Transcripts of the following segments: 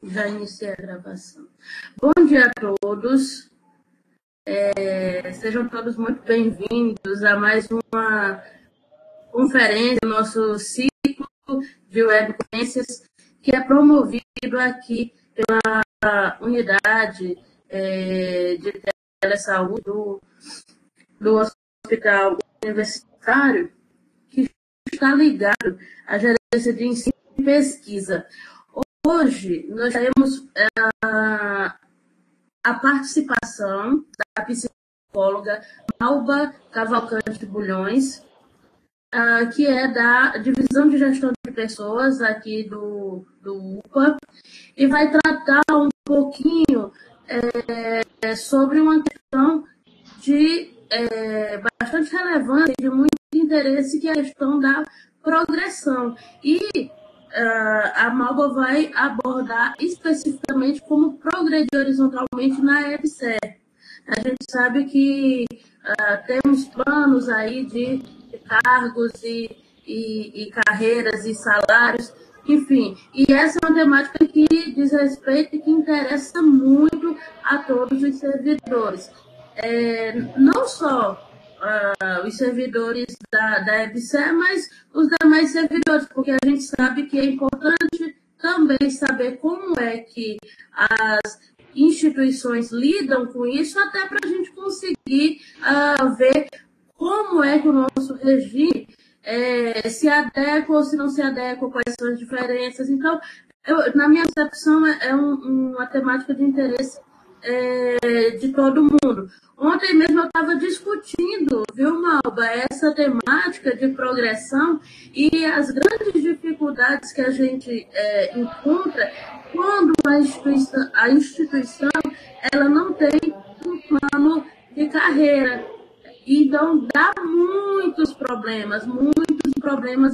Já iniciei a gravação. Bom dia a todos. Sejam todos muito bem-vindos a mais uma conferência, nosso ciclo de webconferências, que é promovido aqui pela unidade de telesaúde do Hospital Universitário, que está ligado à gerência de ensino e pesquisa. Hoje, nós teremos a participação da psicóloga Malba Cavalcante Bulhões, que é da Divisão de Gestão de Pessoas aqui do UPA, e vai tratar um pouquinho sobre uma questão de bastante relevante, de muito interesse, que é a questão da progressão. E a Malba vai abordar especificamente como progredir horizontalmente na EBSER. A gente sabe que temos planos aí de cargos e carreiras e salários, enfim. E essa é uma temática que diz respeito e que interessa muito a todos os servidores. Não só os servidores da EBSER, mas os demais servidores, porque a gente sabe que é importante também saber como é que as instituições lidam com isso, até para a gente conseguir ver como é que o nosso regime se adequa ou se não se adequa, quais são as diferenças. Então, na minha concepção, é uma temática de interesse de todo mundo. Ontem mesmo eu estava discutindo, viu, Malba, essa temática de progressão e as grandes dificuldades que a gente encontra quando a instituição ela não tem um plano de carreira. Então, dá muitos problemas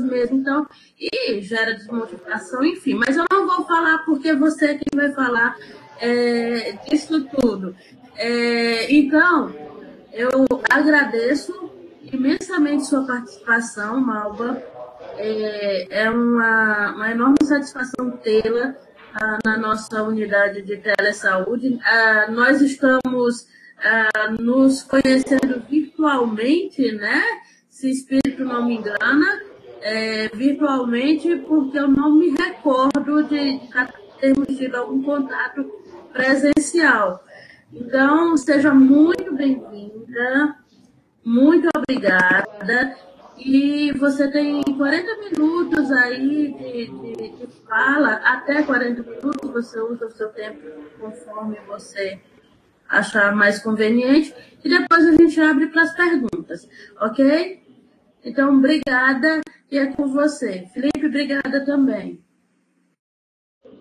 mesmo. Então, e gera desmotivação, enfim. Mas eu não vou falar porque você é quem vai falar disso tudo. Então, eu agradeço imensamente sua participação, Malba. É uma enorme satisfação tê-la na nossa unidade de telesaúde. Nós estamos nos conhecendo virtualmente, né? Se o espírito não me engana, virtualmente, porque eu não me recordo de termos tido algum contato presencial. Então, seja muito bem-vinda, muito obrigada. E você tem 40 minutos aí de fala, até 40 minutos, você usa o seu tempo conforme você achar mais conveniente, e depois a gente abre para as perguntas, ok? Então, obrigada, e é com você. Felipe, obrigada também.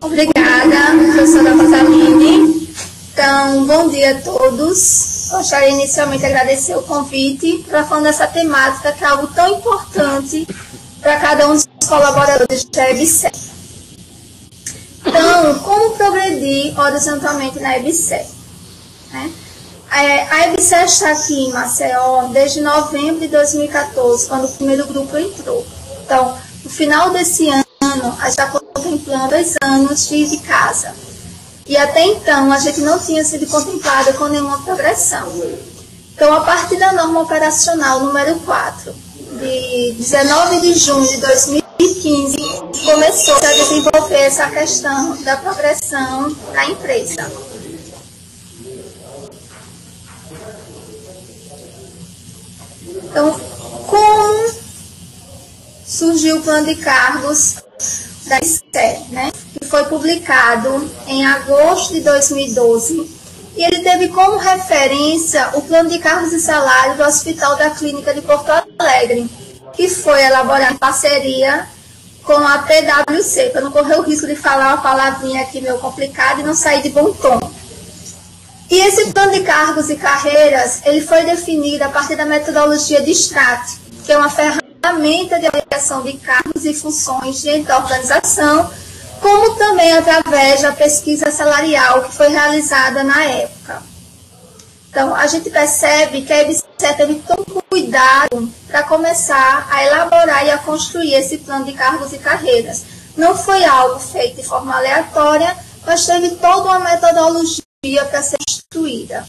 Obrigada, professora Rosaline. Então, bom dia a todos. Gostaria inicialmente de agradecer o convite para falar dessa temática, que é algo tão importante para cada um dos colaboradores da EBSER. Então, como progredir horizontalmente na EBSER? A EBSER está aqui em Maceió desde novembro de 2014, quando o primeiro grupo entrou. Então, no final desse ano, a gente está contemplando 2 anos de casa. E até então, a gente não tinha sido contemplada com nenhuma progressão. Então, a partir da norma operacional número 4, de 19 de junho de 2015, começou a desenvolver essa questão da progressão da empresa. Então, como surgiu o plano de cargos da EBSER, né? Que foi publicado em agosto de 2012, e ele teve como referência o plano de cargos e salário do Hospital da Clínica de Porto Alegre, que foi elaborado em parceria com a PwC, para não correr o risco de falar uma palavrinha aqui meio complicada e não sair de bom tom. E esse plano de cargos e carreiras, ele foi definido a partir da metodologia de STRAT, que é uma ferramenta de avaliação de cargos e funções dentro da organização, como também através da pesquisa salarial que foi realizada na época. Então, a gente percebe que a EBSER teve todo cuidado para começar a elaborar e a construir esse plano de cargos e carreiras. Não foi algo feito de forma aleatória, mas teve toda uma metodologia para ser construída.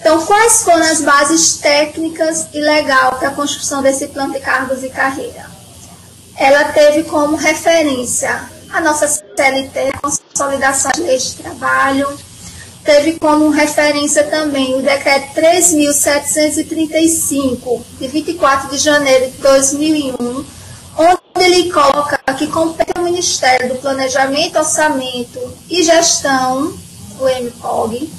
Então, quais foram as bases técnicas e legal para a construção desse plano de cargos e carreira? Ela teve como referência a nossa CLT, a Consolidação das Leis de Trabalho, teve como referência também o Decreto 3.735, de 24 de janeiro de 2001, onde ele coloca que compete ao Ministério do Planejamento, Orçamento e Gestão, o MPOG,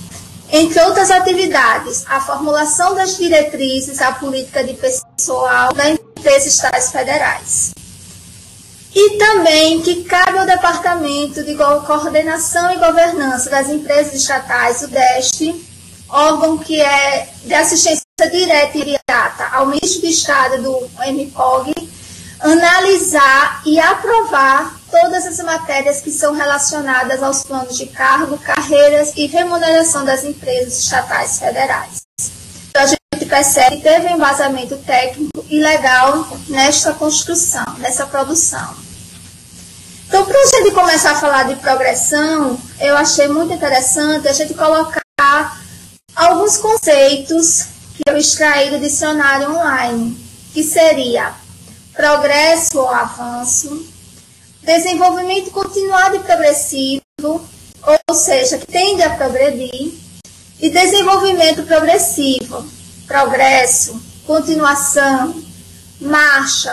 entre outras atividades, a formulação das diretrizes, a política de pessoal das empresas estatais federais. E também que cabe ao Departamento de Coordenação e Governança das Empresas Estatais, o DEST, órgão que é de assistência direta e imediata ao Ministro de Estado do MPOG, analisar e aprovar todas as matérias que são relacionadas aos planos de cargo, carreiras e remuneração das empresas estatais federais. Então, a gente percebe que teve um embasamento técnico e legal nesta construção, nessa produção. Então, para a gente começar a falar de progressão, eu achei muito interessante a gente colocar alguns conceitos que eu extraí do dicionário online, que seria progresso ou avanço, desenvolvimento continuado e progressivo, ou seja, que tende a progredir, e desenvolvimento progressivo, progresso, continuação, marcha.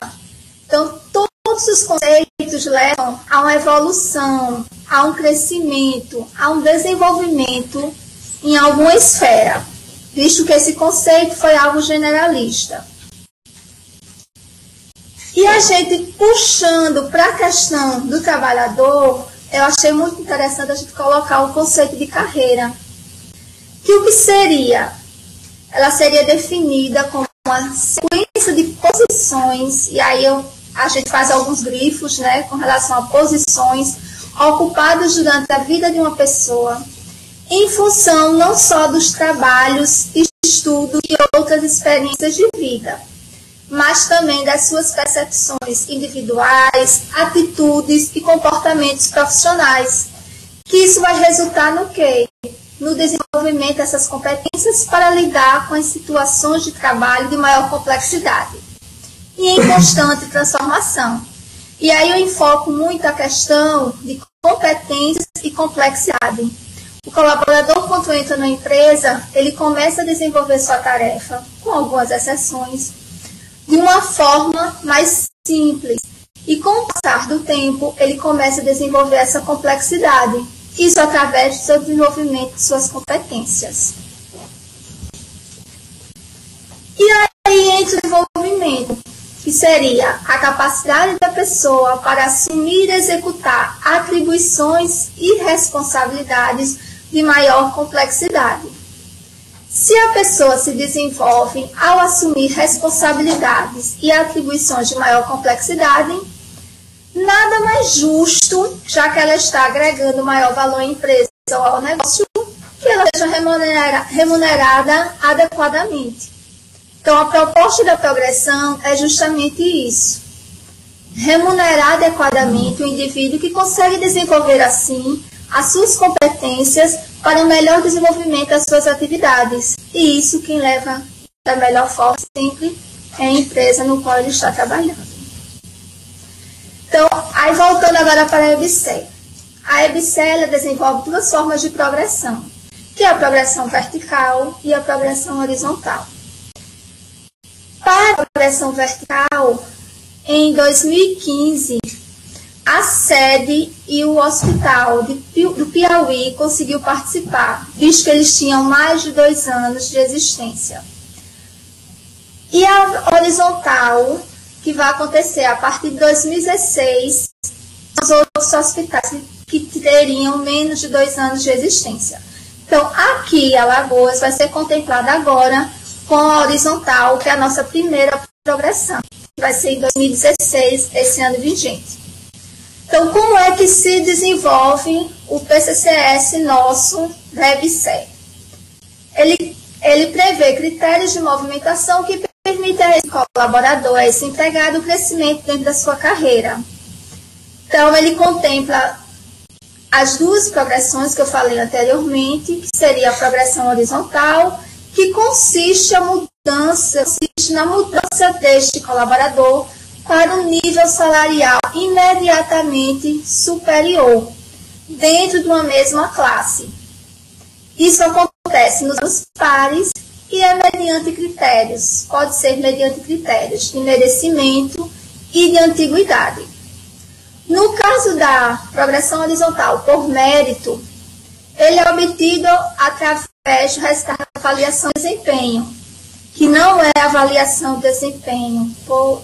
Então, todos os conceitos levam a uma evolução, a um crescimento, a um desenvolvimento em alguma esfera, visto que esse conceito foi algo generalista. E a gente puxando para a questão do trabalhador, eu achei muito interessante a gente colocar o conceito de carreira. Que o que seria? Ela seria definida como uma sequência de posições, e aí a gente faz alguns grifos, né, com relação a posições ocupadas durante a vida de uma pessoa, em função não só dos trabalhos, estudos e outras experiências de vida, mas também das suas percepções individuais, atitudes e comportamentos profissionais. Que isso vai resultar no quê? No desenvolvimento dessas competências para lidar com as situações de trabalho de maior complexidade e em constante transformação. E aí eu enfoco muito a questão de competências e complexidade. O colaborador, quando entra na empresa, ele começa a desenvolver sua tarefa, com algumas exceções, de uma forma mais simples. E com o passar do tempo, ele começa a desenvolver essa complexidade. Isso através do seu desenvolvimento de suas competências. E aí entra o desenvolvimento, que seria a capacidade da pessoa para assumir e executar atribuições e responsabilidades de maior complexidade. Se a pessoa se desenvolve ao assumir responsabilidades e atribuições de maior complexidade, nada mais justo, já que ela está agregando maior valor à empresa ou ao negócio, que ela seja remunerada adequadamente. Então, a proposta da progressão é justamente isso. Remunerar adequadamente o indivíduo que consegue desenvolver, assim, as suas competências para o melhor desenvolvimento das suas atividades. E isso quem leva da melhor forma sempre é a empresa no qual ele está trabalhando. Então, aí voltando agora para a EBSER. A EBSER ela desenvolve duas formas de progressão, que é a progressão vertical e a progressão horizontal. Para a progressão vertical, em 2015, a sede e o hospital do Piauí conseguiu participar, visto que eles tinham mais de 2 anos de existência. E a horizontal, que vai acontecer a partir de 2016, os outros hospitais que teriam menos de 2 anos de existência. Então, aqui, Alagoas vai ser contemplada agora com a horizontal, que é a nossa primeira progressão, que vai ser em 2016, esse ano vigente. Então, como é que se desenvolve o PCCS nosso da EBSER? Ele prevê critérios de movimentação que permitem a esse colaborador, a esse empregado, o crescimento dentro da sua carreira. Então, ele contempla as duas progressões que eu falei anteriormente, que seria a progressão horizontal, que consiste na mudança deste colaborador para um nível salarial imediatamente superior, dentro de uma mesma classe. Isso acontece nos anos pares e é mediante critérios, pode ser mediante critérios de merecimento e de antiguidade. No caso da progressão horizontal por mérito, ele é obtido através do resultado da avaliação de desempenho, que não é a avaliação de desempenho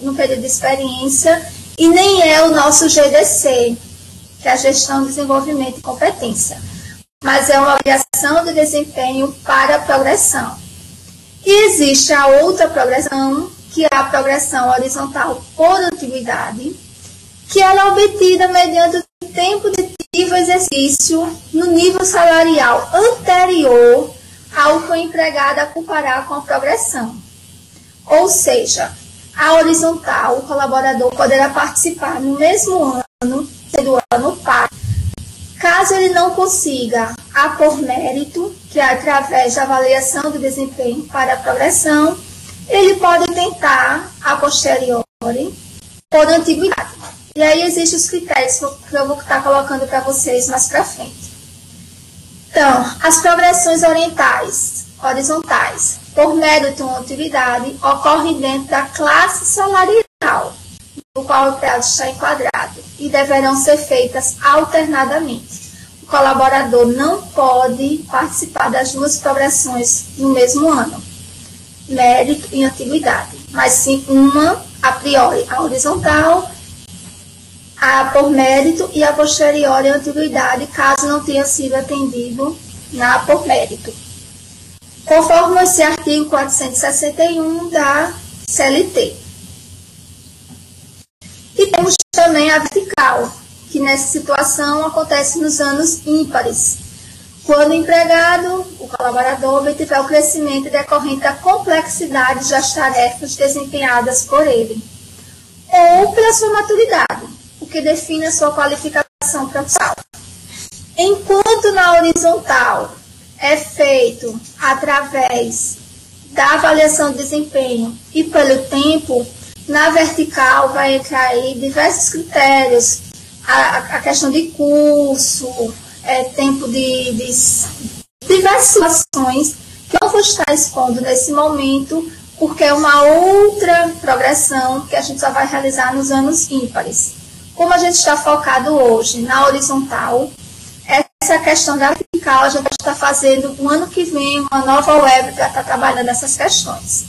no período de experiência e nem é o nosso GDC, que é a Gestão de Desenvolvimento e Competência, mas é uma avaliação de desempenho para a progressão. E existe a outra progressão, que é a progressão horizontal por antiguidade, que ela é obtida mediante o tempo de ativo exercício no nível salarial anterior ao que o empregado a comparar com a progressão. Ou seja, a horizontal, o colaborador poderá participar no mesmo ano, sendo ano par, caso ele não consiga a por mérito, que é através da avaliação do desempenho para a progressão, ele pode tentar a posteriori por antiguidade. E aí existem os critérios que eu vou estar colocando para vocês mais para frente. Então, as progressões horizontais, por mérito ou antiguidade, ocorrem dentro da classe salarial, no qual o empregado está enquadrado, e deverão ser feitas alternadamente. O colaborador não pode participar das duas progressões no mesmo ano, mérito e antiguidade, mas sim uma, a priori, a horizontal, a por mérito e a posteriori antiguidade, caso não tenha sido atendido na por mérito. Conforme esse artigo 461 da CLT. E temos também a vertical, que nessa situação acontece nos anos ímpares, quando o empregado, o colaborador, obtiver o crescimento decorrente da complexidade das tarefas desempenhadas por ele, ou pela sua maturidade, o que define a sua qualificação profissional. Enquanto na horizontal é feito através da avaliação de desempenho e pelo tempo, na vertical vai entrar aí diversos critérios, a questão de curso, tempo de diversas situações que eu não vou estar expondo nesse momento, porque é uma outra progressão que a gente só vai realizar nos anos ímpares. Como a gente está focado hoje na horizontal, essa questão da vertical a gente vai estar fazendo no ano que vem uma nova web para estar trabalhando essas questões.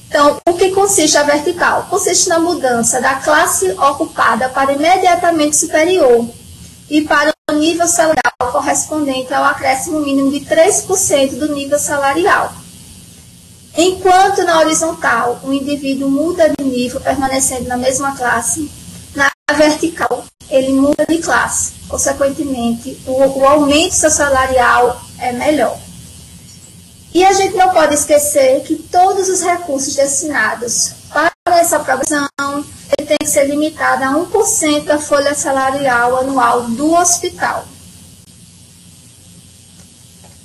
Então, o que consiste a vertical? Consiste na mudança da classe ocupada para imediatamente superior e para o nível salarial correspondente ao acréscimo mínimo de 3% do nível salarial. Enquanto na horizontal o indivíduo muda de nível permanecendo na mesma classe, na vertical ele muda de classe. Consequentemente, o aumento salarial é melhor. E a gente não pode esquecer que todos os recursos destinados para essa progressão tem que ser limitado a 1% da folha salarial anual do hospital.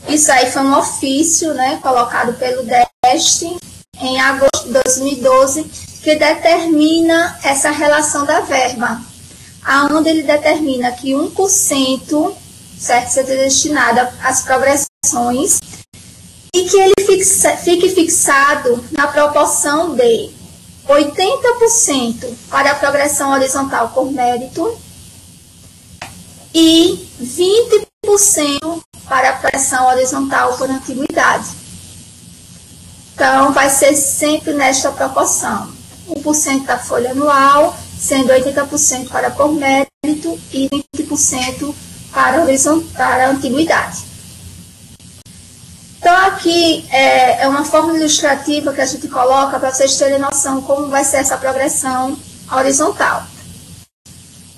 Isso aí foi um ofício, colocado pelo DEST em agosto de 2012, que determina essa relação da verba, aonde ele determina que 1% certo, seja destinado às progressões e que ele fique fixado na proporção de 80% para a progressão horizontal por mérito e 20% para a progressão horizontal por antiguidade. Então, vai ser sempre nesta proporção. 1% da folha anual, sendo 80% para por mérito e 20% para a antiguidade. Então, aqui é uma fórmula ilustrativa que a gente coloca para vocês terem noção como vai ser essa progressão horizontal.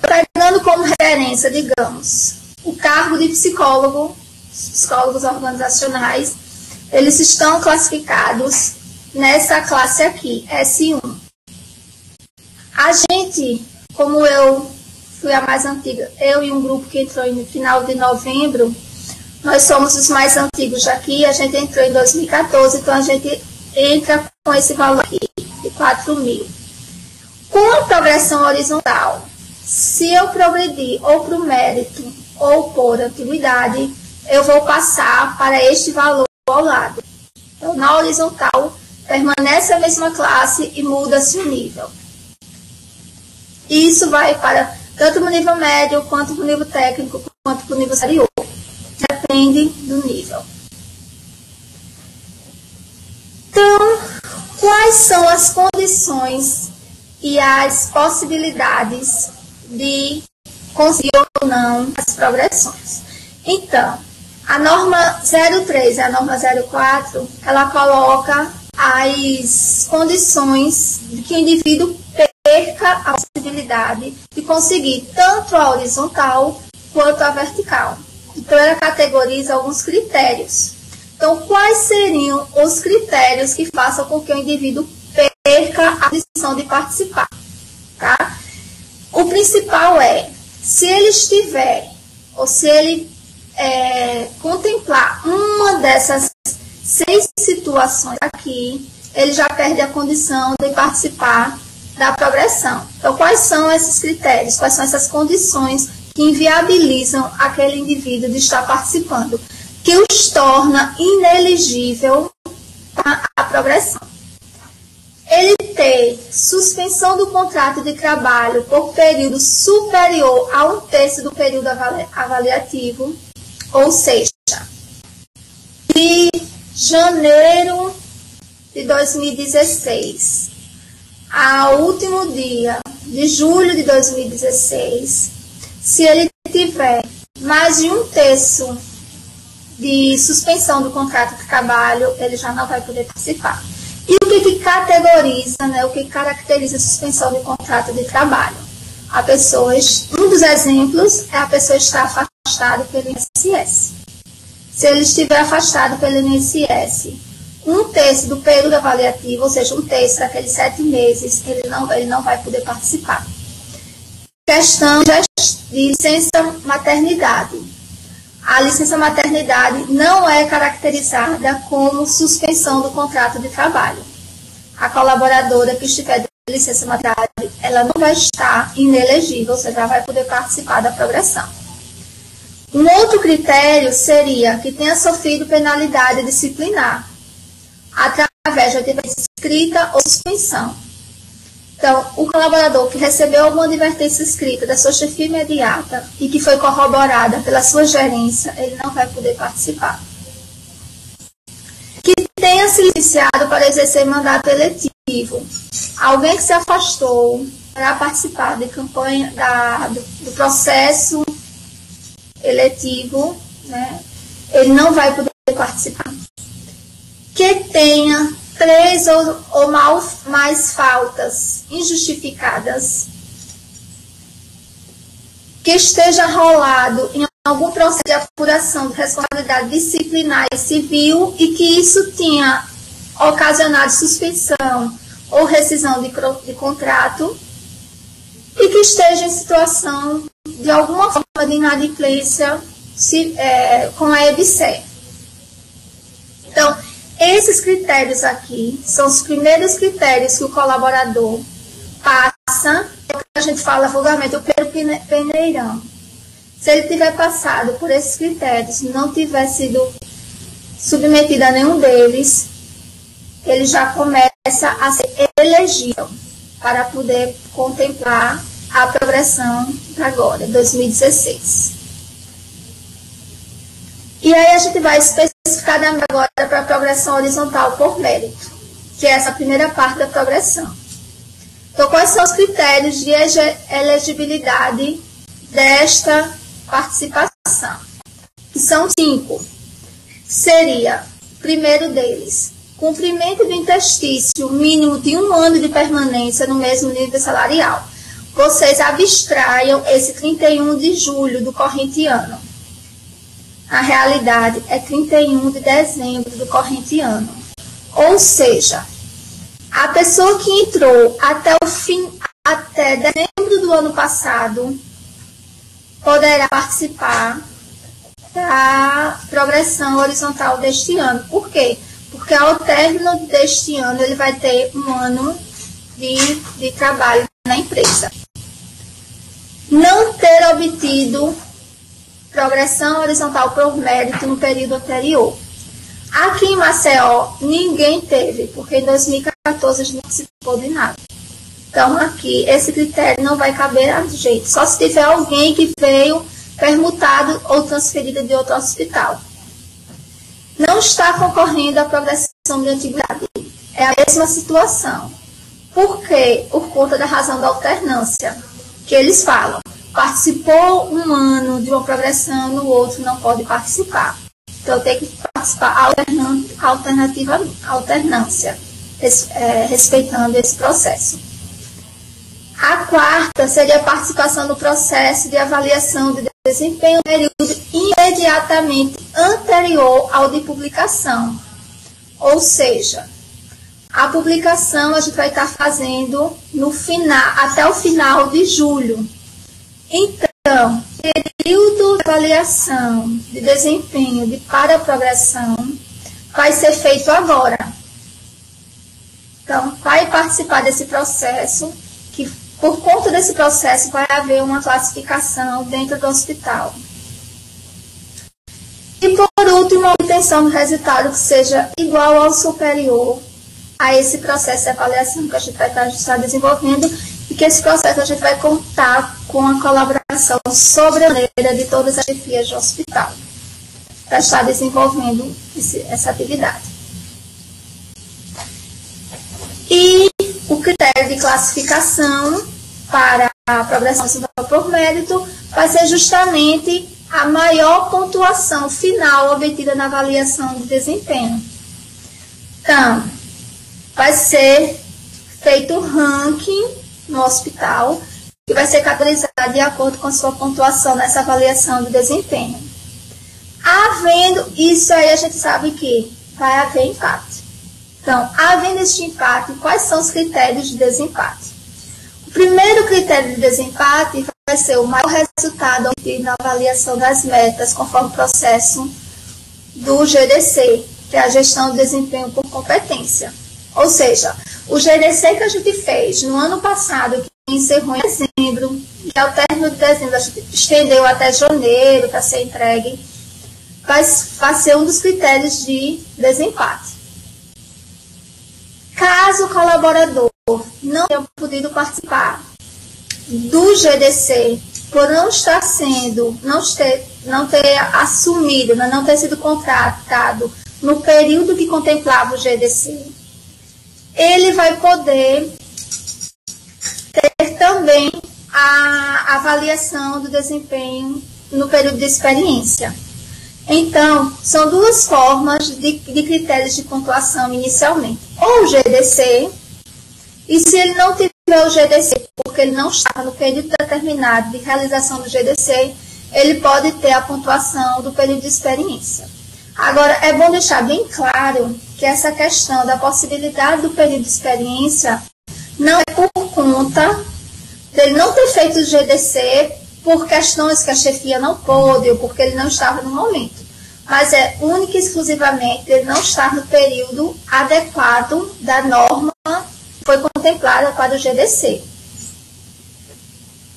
Pegando como referência, digamos, o cargo de psicólogos organizacionais, eles estão classificados nessa classe aqui, S1. A gente, como eu fui a mais antiga. Eu e um grupo que entrou no final de novembro, nós somos os mais antigos daqui, a gente entrou em 2014, então a gente entra com esse valor aqui, de 4 mil. Com a progressão horizontal, se eu progredir ou para o mérito ou por antiguidade, eu vou passar para este valor ao lado. Então, na horizontal, permanece a mesma classe e muda-se o nível. Isso vai para tanto no nível médio, quanto no nível técnico, quanto no nível superior. Depende do nível. Então, quais são as condições e as possibilidades de conseguir ou não as progressões? Então, a norma 03 e a norma 04, ela coloca as condições de que o indivíduo perca a possibilidade de conseguir tanto a horizontal quanto a vertical. Então, ela categoriza alguns critérios. Então, quais seriam os critérios que façam com que o indivíduo perca a condição de participar? Tá? O principal é, se ele estiver, ou se ele contemplar uma dessas 6 situações aqui, ele já perde a condição de participar da progressão. Então, quais são esses critérios? Quais são essas condições que inviabilizam aquele indivíduo de estar participando, que os torna inelegível para a progressão? Ele ter suspensão do contrato de trabalho por período superior a 1/3 do período avaliativo, ou seja, de janeiro de 2016 ao último dia de julho de 2016, se ele tiver mais de 1/3 de suspensão do contrato de trabalho, ele já não vai poder participar. E o que categoriza, o que caracteriza a suspensão de contrato de trabalho? A pessoa, um dos exemplos é a pessoa estar afastada pelo INSS. Se ele estiver afastado pelo INSS 1/3 do período avaliativo, ou seja, 1/3 daqueles 7 meses, ele não vai poder participar. Questão de licença maternidade. A licença maternidade não é caracterizada como suspensão do contrato de trabalho. A colaboradora que estiver de licença maternidade, ela não vai estar inelegível, ou seja, ela vai poder participar da progressão. Um outro critério seria que tenha sofrido penalidade disciplinar, através de advertência escrita ou suspensão. Então, o colaborador que recebeu alguma advertência escrita da sua chefia imediata e que foi corroborada pela sua gerência, ele não vai poder participar. Que tenha se licenciado para exercer mandato eletivo. Alguém que se afastou para participar de campanha do processo eletivo, ele não vai poder participar. Que tenha 3 ou mais faltas injustificadas, que esteja rolado em algum processo de apuração de responsabilidade disciplinar e civil e que isso tinha ocasionado suspensão ou rescisão de contrato e que esteja em situação de alguma forma de inadimplência com a EBSER. Então, esses critérios aqui são os primeiros critérios que o colaborador passa, é o que a gente fala vulgarmente, o primeiro peneirão. Se ele tiver passado por esses critérios, não tiver sido submetido a nenhum deles, ele já começa a ser elegível para poder contemplar a progressão agora, 2016. E aí a gente vai especificadamente agora para a progressão horizontal por mérito, que é essa primeira parte da progressão. Então, quais são os critérios de elegibilidade desta participação? Que são 5. Seria, primeiro deles, cumprimento do interstício mínimo de 1 ano de permanência no mesmo nível salarial. Vocês abstraiam esse 31 de julho do corrente ano. A realidade é 31 de dezembro do corrente ano. Ou seja, a pessoa que entrou até dezembro do ano passado, poderá participar da progressão horizontal deste ano. Por quê? Porque ao término deste ano ele vai ter um ano de trabalho na empresa. Não ter obtido progressão horizontal por mérito no período anterior. Aqui em Maceió, ninguém teve, porque em 2014 a gente não participou de nada. Então, aqui, esse critério não vai caber a gente. Só se tiver alguém que veio permutado ou transferido de outro hospital. Não está concorrendo à progressão de antiguidade. É a mesma situação. Por quê? Por conta da razão da alternância, que eles falam. Participou um ano de uma progressão, no outro não pode participar. Então, tem que participar alternância, respeitando esse processo. A quarta seria a participação no processo de avaliação de desempenho no período imediatamente anterior ao de publicação. Ou seja, a publicação a gente vai estar fazendo no final, até o final de julho. Então, período de avaliação de desempenho para a progressão vai ser feito agora. Então, vai participar desse processo, que por conta desse processo vai haver uma classificação dentro do hospital. E por último, a obtenção do resultado que seja igual ou superior a esse processo de avaliação que a gente vai estar desenvolvendo, e que esse processo a gente vai contar com a colaboração sobremaneira de todas as chefias do hospital para estar desenvolvendo essa atividade. E o critério de classificação para a progressão horizontal por mérito vai ser justamente a maior pontuação final obtida na avaliação de desempenho. Então, vai ser feito um ranking no hospital, que vai ser categorizado de acordo com a sua pontuação nessa avaliação de desempenho. Havendo isso aí, a gente sabe que vai haver empate. Então, havendo este empate, quais são os critérios de desempate? O primeiro critério de desempate vai ser o maior resultado obtido na avaliação das metas, conforme o processo do GDC, que é a gestão do desempenho por competência. Ou seja, o GDC que a gente fez no ano passado, que encerrou em dezembro, e ao término de dezembro a gente estendeu até janeiro para ser entregue, vai ser um dos critérios de desempate. Caso o colaborador não tenha podido participar do GDC por não estar sendo, não ter assumido, não ter sido contratado no período que contemplava o GDC, ele vai poder ter também a avaliação do desempenho no período de experiência. Então, são duas formas de critérios de pontuação inicialmente. Ou o GDC, e se ele não tiver o GDC, porque ele não está no período determinado de realização do GDC, ele pode ter a pontuação do período de experiência. Agora, é bom deixar bem claro que essa questão da possibilidade do período de experiência não é por conta dele não ter feito o GDC por questões que a chefia não pôde ou porque ele não estava no momento. Mas é única e exclusivamente ele não estar no período adequado da norma que foi contemplada para o GDC.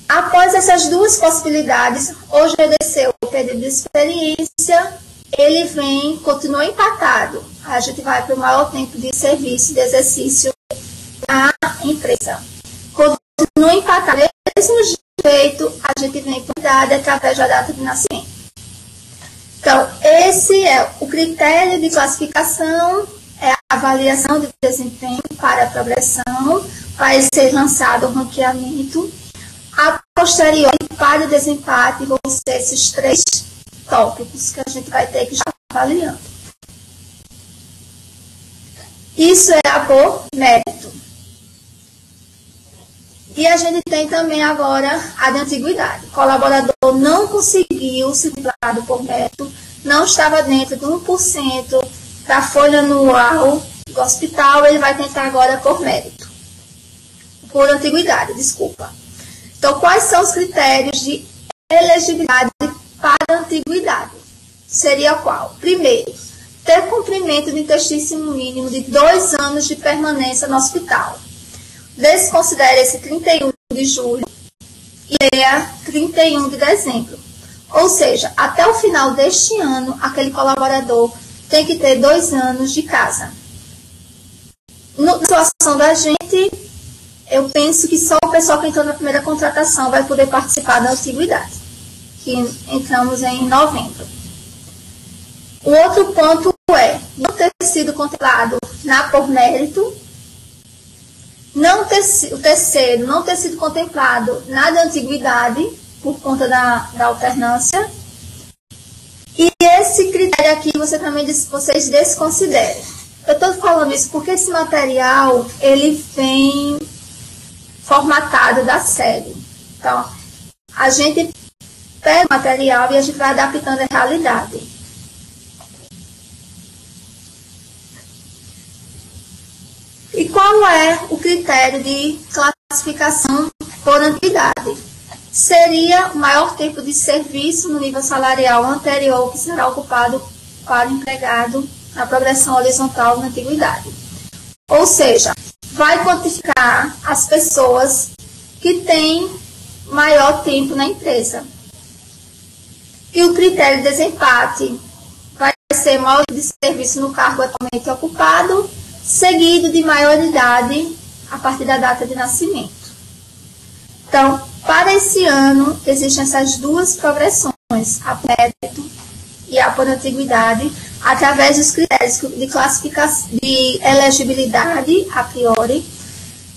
Após essas duas possibilidades, o GDC, o período de experiência, ele continua empatado. A gente vai para o maior tempo de serviço, de exercício da empresa. Continua empatado. Do mesmo jeito, a gente vem por idade através da data de nascimento. Então, esse é o critério de classificação, é a avaliação de desempenho para a progressão, vai ser lançado o ranqueamento. A posterior, para o desempate, vão ser esses 3 tópicos que a gente vai ter que estar avaliando. Isso é a por mérito. E a gente tem também agora a de antiguidade. O colaborador não conseguiu ser contemplado por mérito, não estava dentro de 1% da folha anual do hospital, ele vai tentar agora por mérito. Por antiguidade, desculpa. Então, quais são os critérios de elegibilidade para a antiguidade. Seria qual? Primeiro, ter cumprimento do intestíssimo mínimo de 2 anos de permanência no hospital. Desconsidere esse 31 de julho e leia 31 de dezembro. Ou seja, até o final deste ano, aquele colaborador tem que ter 2 anos de casa. Na situação da gente, eu penso que só o pessoal que entrou na primeira contratação vai poder participar da antiguidade, que entramos em novembro. O outro ponto é não ter sido contemplado na por mérito, o terceiro, não ter sido contemplado na de antiguidade, por conta da alternância. E esse critério aqui vocês desconsideram. Eu estou falando isso porque esse material, ele vem formatado da série. Então, a gente pega o material e a gente vai adaptando a realidade. E qual é o critério de classificação por antiguidade? Seria o maior tempo de serviço no nível salarial anterior que será ocupado para o empregado na progressão horizontal na antiguidade. Ou seja, vai quantificar as pessoas que têm maior tempo na empresa. E o critério de desempate vai ser maior tempo de serviço no cargo atualmente ocupado, seguido de maioridade a partir da data de nascimento. Então, para esse ano, existem essas duas progressões, a por mérito e a por antiguidade, através dos critérios de classificação, de elegibilidade, a priori,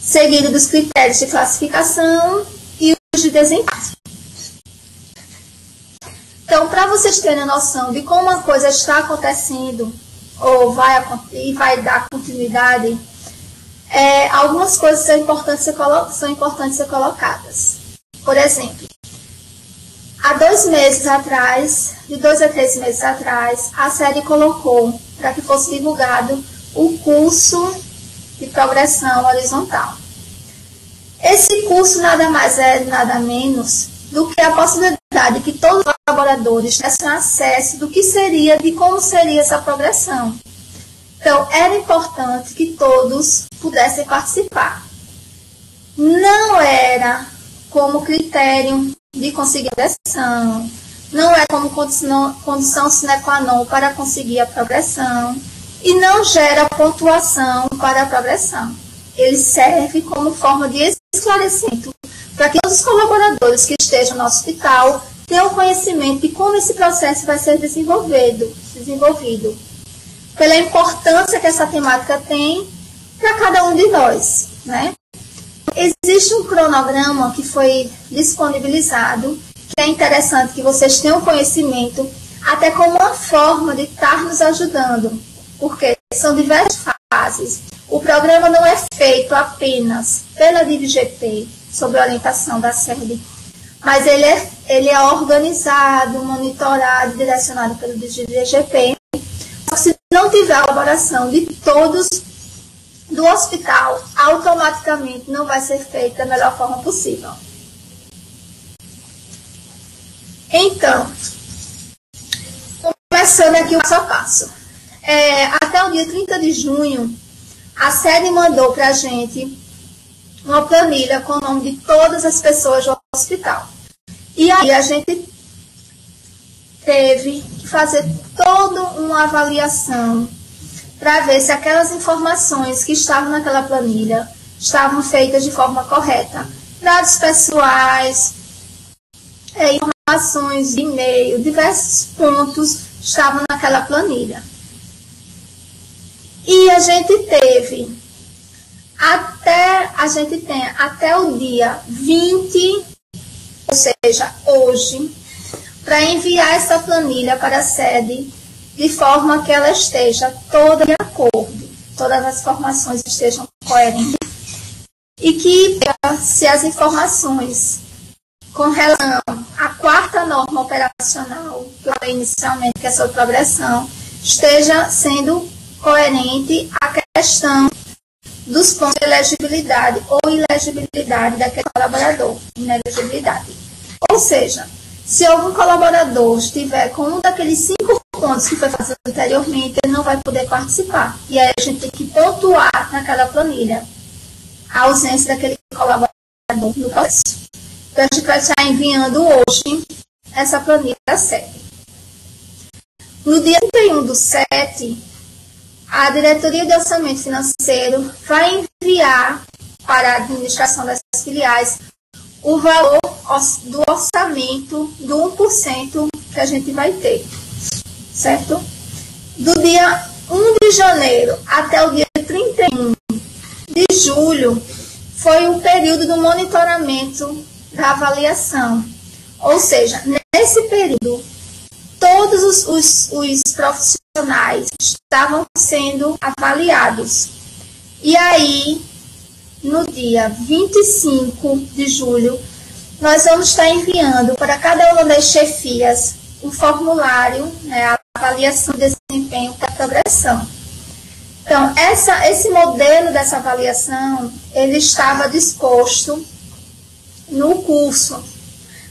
seguido dos critérios de classificação e os de desempate. Então, para vocês terem noção de como uma coisa está acontecendo, ou vai dar continuidade, algumas coisas são importantes ser colocadas. Por exemplo, há 2 meses atrás, de 2 a 3 meses atrás, a série colocou para que fosse divulgado o curso de progressão horizontal. Esse curso nada mais é, nada menos do que a possibilidade que todos os colaboradores tivessem acesso do que seria, de como seria essa progressão. Então, era importante que todos pudessem participar. Não era como critério de conseguir a progressão, não é como condição sine qua non para conseguir a progressão e não gera pontuação para a progressão. Ele serve como forma de esclarecimento para que todos os colaboradores que estejam no hospital tenham conhecimento de como esse processo vai ser desenvolvido, pela importância que essa temática tem para cada um de nós, né? Existe um cronograma que foi disponibilizado, que é interessante que vocês tenham conhecimento, até como uma forma de estar nos ajudando, porque são diversas fases. O programa não é feito apenas pela DIVGP, sob a orientação da sede, mas ele é organizado, monitorado, direcionado pelo DIVGP. Se não tiver a colaboração de todos do hospital, automaticamente não vai ser feito da melhor forma possível. Então, começando aqui o passo a passo. Até o dia 30 de junho, a sede mandou para a gente uma planilha com o nome de todas as pessoas do hospital. E aí a gente teve que fazer toda uma avaliação para ver se aquelas informações que estavam naquela planilha estavam feitas de forma correta. Dados pessoais, informações de e-mail, diversos pontos estavam naquela planilha. E a gente tem até o dia 20, ou seja, hoje, para enviar essa planilha para a sede de forma que ela esteja toda de acordo, todas as informações estejam coerentes e que, se as informações com relação à 4ª norma operacional, que eu falei inicialmente, que é sobre progressão, esteja sendo coerente à questão dos pontos de elegibilidade ou ilegibilidade daquele colaborador, inelegibilidade. Ou seja, Se algum colaborador estiver com um daqueles 5 pontos que foi fazer anteriormente, ele não vai poder participar. E aí a gente tem que pontuar naquela planilha a ausência daquele colaborador no processo. Então a gente vai estar enviando hoje essa planilha 7. No dia 31/7, a Diretoria de Orçamento Financeiro vai enviar para a administração das filiais o valor do orçamento do 1% que a gente vai ter, certo? Do dia 1 de janeiro até o dia 31 de julho foi o período do monitoramento da avaliação. Ou seja, nesse período, todos os profissionais estavam sendo avaliados. E aí, no dia 25 de julho, nós vamos estar enviando para cada uma das chefias um formulário, né, a avaliação de desempenho para progressão. Então, esse modelo dessa avaliação, ele estava disposto no curso.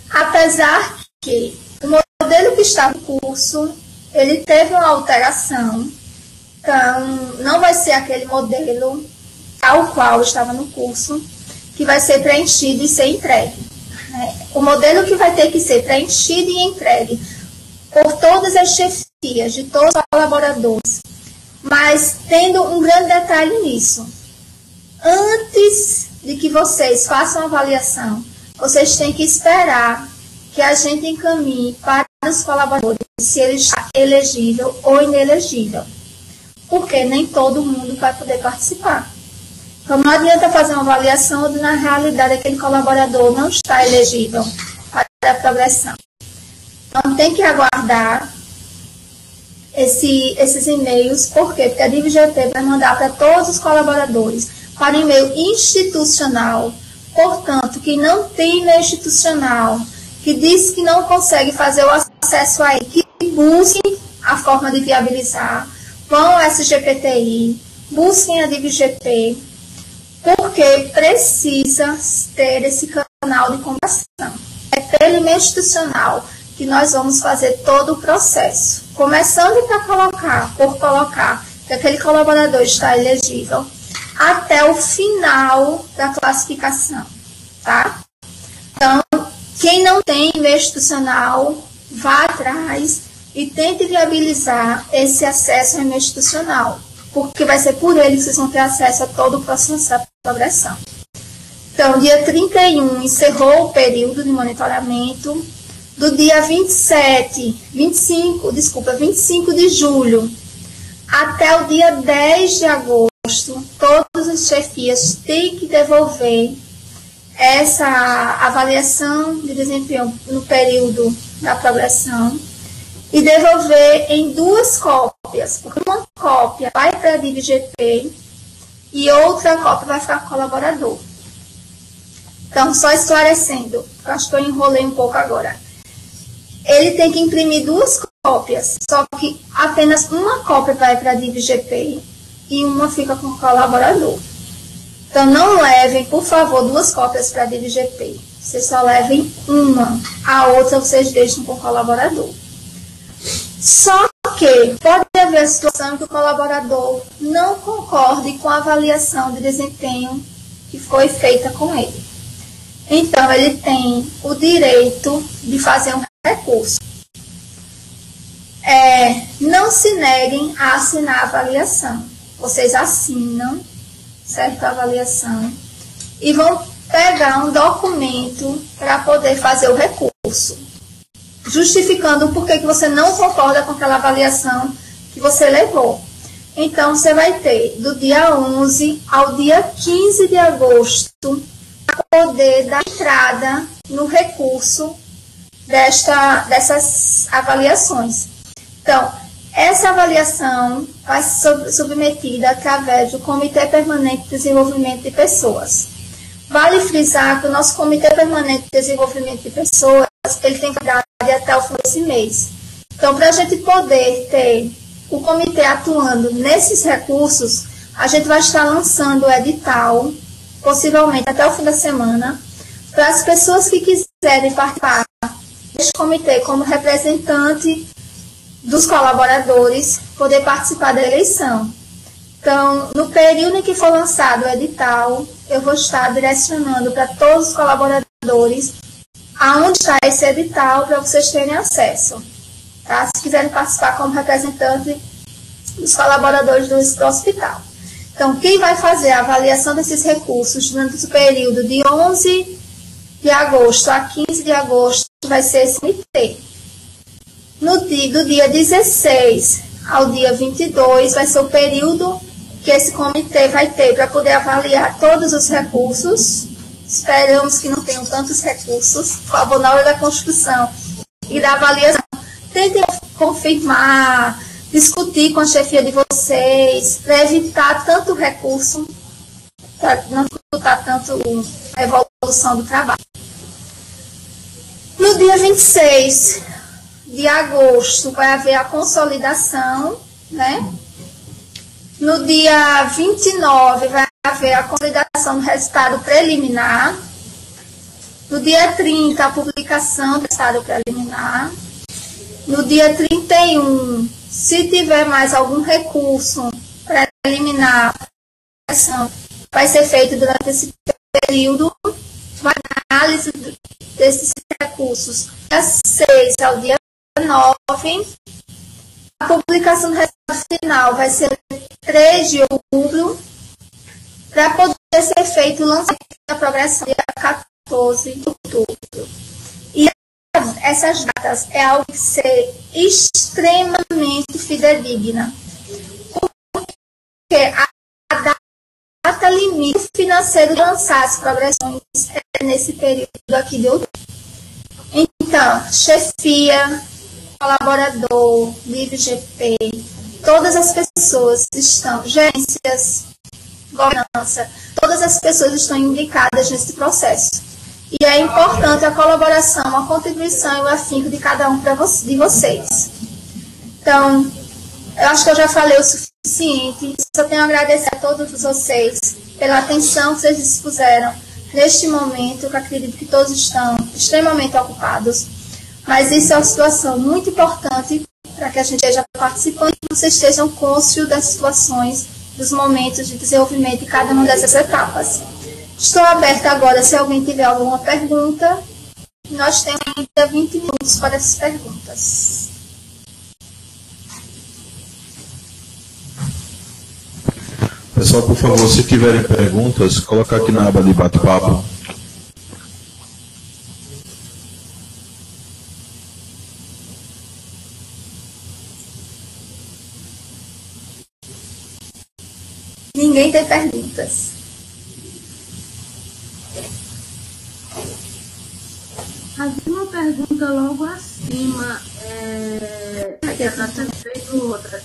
Apesar que o modelo que está no curso, ele teve uma alteração. Então, não vai ser aquele modelo tal qual estava no curso, que vai ser preenchido e ser entregue. O modelo que vai ter que ser preenchido e entregue por todas as chefias, de todos os colaboradores. Mas tendo um grande detalhe nisso. Antes de que vocês façam a avaliação, vocês têm que esperar que a gente encaminhe para os colaboradores se ele está elegível ou inelegível. Porque nem todo mundo vai poder participar. Então, não adianta fazer uma avaliação onde, na realidade, aquele colaborador não está elegível para a progressão. Então, tem que aguardar esses e-mails. Por quê? Porque a DIVGP vai mandar para todos os colaboradores para e-mail institucional. Portanto, quem não tem e-mail institucional, que diz que não consegue fazer o acesso aí, que busquem a forma de viabilizar, vão ao SGPTI, busquem a DIVGP, porque precisa ter esse canal de conversação. É pelo e-mail institucional que nós vamos fazer todo o processo. Começando por colocar que aquele colaborador está elegível, até o final da classificação, tá? Então, quem não tem e-mail institucional, vá atrás e tente viabilizar esse acesso ao e-mail institucional, porque vai ser por ele que vocês vão ter acesso a todo o processo da progressão. Então, dia 31 encerrou o período de monitoramento. Do dia 25 de julho até o dia 10 de agosto, todas as chefias têm que devolver essa avaliação de desempenho no período da progressão e devolver em 2 cópias, porque uma cópia vai para a DIVGP e outra cópia vai ficar com o colaborador. Então, só esclarecendo, acho que eu enrolei um pouco agora. Ele tem que imprimir 2 cópias, só que apenas uma cópia vai para a DIVGP e uma fica com o colaborador. Então, não levem, por favor, 2 cópias para a DIVGP. Vocês só levem uma, a outra vocês deixam com o colaborador. Só que pode haver a situação que o colaborador não concorde com a avaliação de desempenho que foi feita com ele. Então, ele tem o direito de fazer um recurso. Não se neguem a assinar a avaliação. Vocês assinam, certo, a avaliação, e vão pegar um documento para poder fazer o recurso, justificando o porquê que você não concorda com aquela avaliação que você levou. Então, você vai ter do dia 11 ao dia 15 de agosto para poder dar entrada no recurso dessas avaliações. Então, essa avaliação vai ser submetida através do Comitê Permanente de Desenvolvimento de Pessoas. Vale frisar que o nosso Comitê Permanente de Desenvolvimento de Pessoas, ele tem validade até o fim desse mês. Então, para a gente poder ter o comitê atuando nesses recursos, a gente vai estar lançando o edital, possivelmente até o fim da semana, para as pessoas que quiserem participar este comitê como representante dos colaboradores poder participar da eleição. Então, no período em que for lançado o edital, eu vou estar direcionando para todos os colaboradores aonde está esse edital para vocês terem acesso. Tá? Se quiserem participar como representante dos colaboradores do hospital. Então, quem vai fazer a avaliação desses recursos durante o período de 11 de agosto a 15 de agosto vai ser esse comitê. Do dia 16 ao dia 22 vai ser o período que esse comitê vai ter para poder avaliar todos os recursos. Esperamos que não tenham tantos recursos, por favor, na hora da construção e da avaliação. Tentem confirmar, discutir com a chefia de vocês, para evitar tanto recurso, para não dificultar tanto a evolução do trabalho. No dia 26 de agosto vai haver a consolidação, né? No dia 29 vai haver a consolidação do resultado preliminar. No dia 30, a publicação do resultado preliminar. No dia 31, se tiver mais algum recurso preliminar, vai ser feito durante esse período, uma análise desses recursos. Do dia 6 ao dia 9, a publicação do resultado final vai ser 3 de outubro, para poder ser feito o lançamento da progressão dia 14 de outubro. E essas datas é algo que ser extremamente fidedigna, porque a data limite financeira de lançar as progressões é nesse período aqui de outubro. Então, chefia, colaborador, livre GP, todas as pessoas estão, gerências, governança, todas as pessoas estão indicadas nesse processo. E é importante a colaboração, a contribuição e o afinco de cada um de vocês. Então, eu acho que eu já falei o suficiente. Só tenho a agradecer a todos vocês pela atenção que vocês dispuseram neste momento, que eu acredito que todos estão extremamente ocupados. Mas isso é uma situação muito importante para que a gente esteja participando e vocês estejam conscientes das situações, dos momentos de desenvolvimento de cada uma dessas etapas. Estou aberta agora, se alguém tiver alguma pergunta. Nós temos ainda 20 minutos para essas perguntas. Pessoal, por favor, se tiverem perguntas, colocar aqui na aba de bate-papo. Ninguém tem perguntas. Havia uma pergunta logo acima, já está sendo feito outra.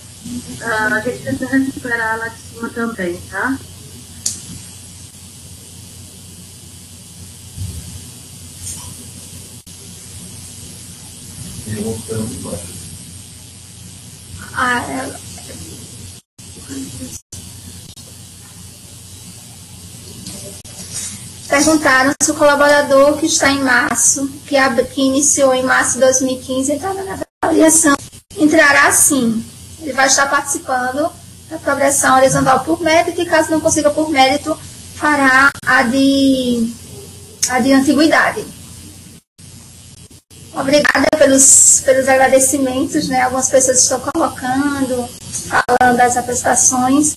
A gente tenta recuperar lá de cima também, tá? Perguntaram se o colaborador que está em março, que iniciou em março de 2015, entrará na avaliação. Entrará sim. Ele vai estar participando da progressão horizontal por mérito e, caso não consiga por mérito, fará a de antiguidade. Obrigada pelos agradecimentos, né? Algumas pessoas estão colocando, falando das apresentações.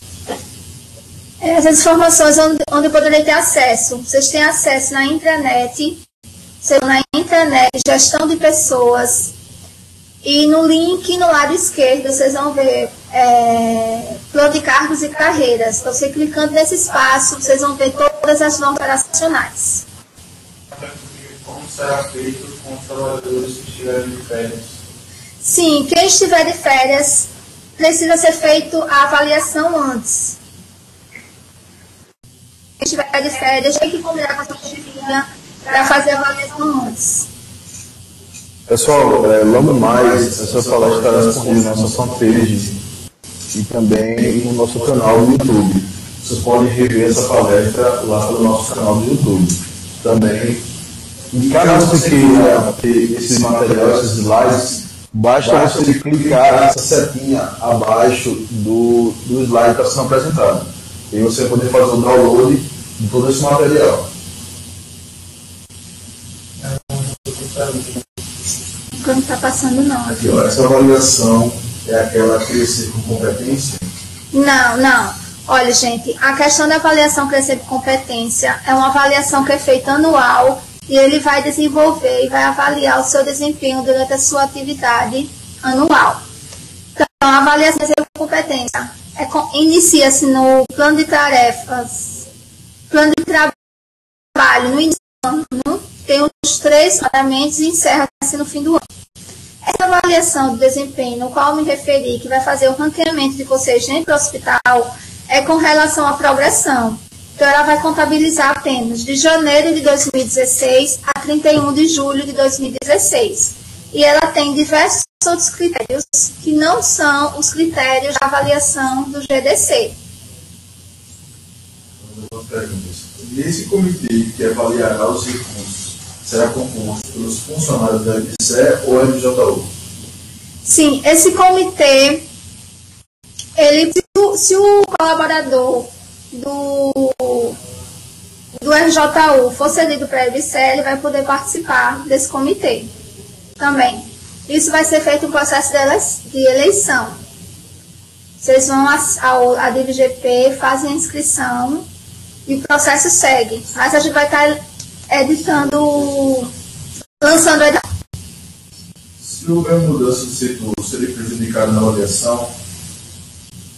Essas informações onde eu poderei ter acesso. Vocês têm acesso na intranet, gestão de pessoas, e no link no lado esquerdo vocês vão ver plano de cargos e carreiras. Então, você clicando nesse espaço, vocês vão ver todas as normas operacionais. Como será feito com os trabalhadores que estiverem de férias? Sim, quem estiver de férias, precisa ser feito a avaliação antes. Quem estiver de férias, tem que combinar com a sua chefia para fazer a avaliação antes. Pessoal, logo mais, essa palestra estará disponível na nossa fanpage e também no nosso canal no YouTube. Vocês podem rever essa palestra lá pelo nosso canal do YouTube. Também E caso você queira ter esse material, esses slides, basta você clicar nessa setinha abaixo do slide que está sendo apresentado. E você vai poder fazer o download de todo esse material. Não está passando, não. Aqui, ó, essa avaliação é aquela crescer com competência? Não. Olha, gente, a questão da avaliação crescer por competência é uma avaliação que é feita anual e ele vai desenvolver e vai avaliar o seu desempenho durante a sua atividade anual. Então, a avaliação crescer por competência inicia-se no plano de tarefas, plano de trabalho no início do ano, tem os 3 mandamentos e encerra-se no fim do ano. Essa avaliação de desempenho, no qual me referi, que vai fazer o ranqueamento de vocês dentro do hospital, é com relação à progressão. Então, ela vai contabilizar apenas de janeiro de 2016 a 31 de julho de 2016. E ela tem diversos outros critérios que não são os critérios de avaliação do GDC. Nesse comitê que avaliará os recursos, será composto pelos funcionários da FCE ou MJU? Sim, esse comitê, se o colaborador do RJU for cedido para a FCE, ele vai poder participar desse comitê também. Isso vai ser feito um processo de eleição. Vocês vão à DIVGP, fazem a inscrição e o processo segue. Mas a gente vai estar lançando a edição. Se houver mudança de setor, seria prejudicado na avaliação?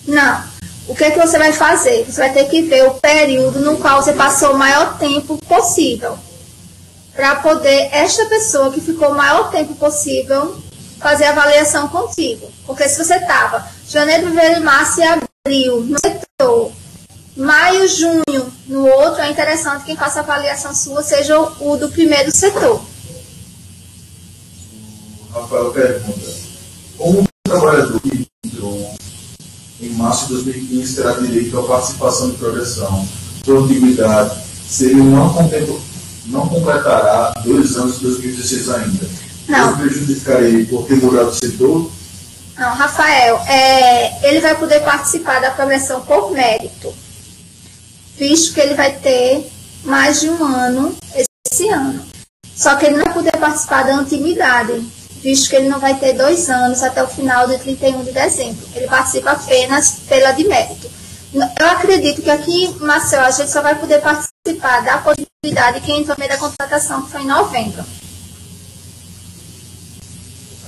Não. O que você vai fazer? Você vai ter que ver o período no qual você passou o maior tempo possível, para poder esta pessoa que ficou o maior tempo possível fazer a avaliação contigo. Porque se você estava janeiro, fevereiro, março e abril no setor, maio, junho no outro, é interessante que quem faça a avaliação sua seja o do primeiro setor. O Rafael pergunta: como o trabalhador que entrou em março de 2015 terá direito à participação de progressão por antiguidade, se ele não completará 2 anos de 2016 ainda? Não. Eu prejudicarei por ter mudado de setor? Não, Rafael, ele vai poder participar da progressão por mérito, visto que ele vai ter mais de 1 ano esse ano. Só que ele não vai poder participar da antiguidade, visto que ele não vai ter 2 anos até o final de 31 de dezembro. Ele participa apenas pela de mérito. Eu acredito que aqui em Maceió a gente só vai poder participar da possibilidade quem entrou no meio da contratação, que foi em novembro.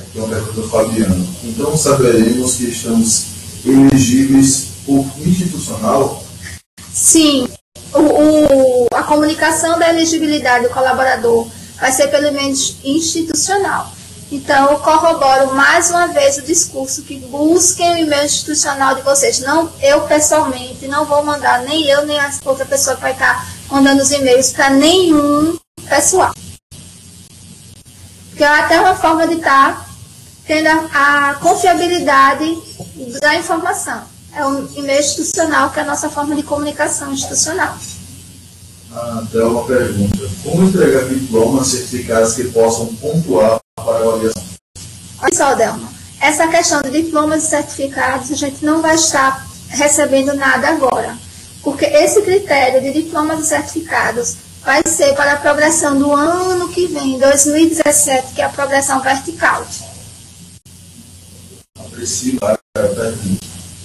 Aqui é uma pergunta do Fabiano. Então saberemos que estamos elegíveis por institucional? Sim. A comunicação da elegibilidade do colaborador vai ser pelo menos institucional. Então, eu corroboro mais uma vez o discurso que busquem o e-mail institucional de vocês. Não, eu pessoalmente não vou mandar, nem eu, nem a outra pessoa que vai estar mandando os e-mails para nenhum pessoal. Porque é até uma forma de estar tendo a confiabilidade da informação. É um e-mail institucional, que é a nossa forma de comunicação institucional. A Thelma pergunta: como entregar diplomas, certificados que possam pontuar para a avaliação? Olha só, Delma, essa questão de diplomas e certificados, a gente não vai estar recebendo nada agora, porque esse critério de diplomas e certificados vai ser para a progressão do ano que vem, 2017, que é a progressão vertical. A Priscila pergunta: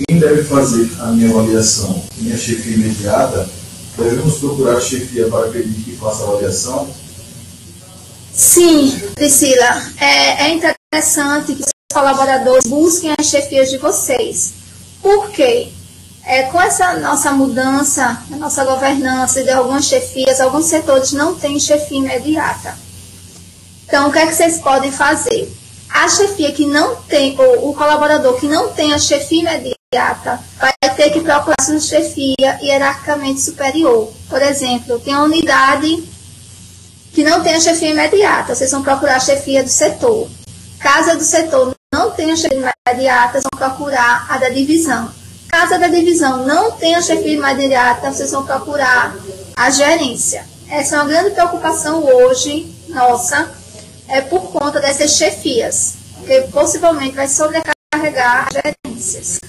quem deve fazer a minha avaliação? Minha chefia imediata? Devemos procurar a chefia para pedir que faça a avaliação? Sim, Priscila, é interessante que os colaboradores busquem as chefias de vocês. Por quê? Com essa nossa mudança, a nossa governança de algumas chefias, alguns setores não têm chefia imediata. Então, o que é que vocês podem fazer? A chefia que não tem, ou o colaborador que não tem a chefia imediata, vai ter que procurar sua chefia hierarquicamente superior. Por exemplo, tem uma unidade que não tem a chefia imediata, vocês vão procurar a chefia do setor. Caso a do setor não tenha a chefia imediata, vocês vão procurar a da divisão. Caso a da divisão não tenha a chefia imediata, vocês vão procurar a gerência. Essa é uma grande preocupação hoje nossa é por conta dessas chefias, porque possivelmente vai sobrecarregar as gerências.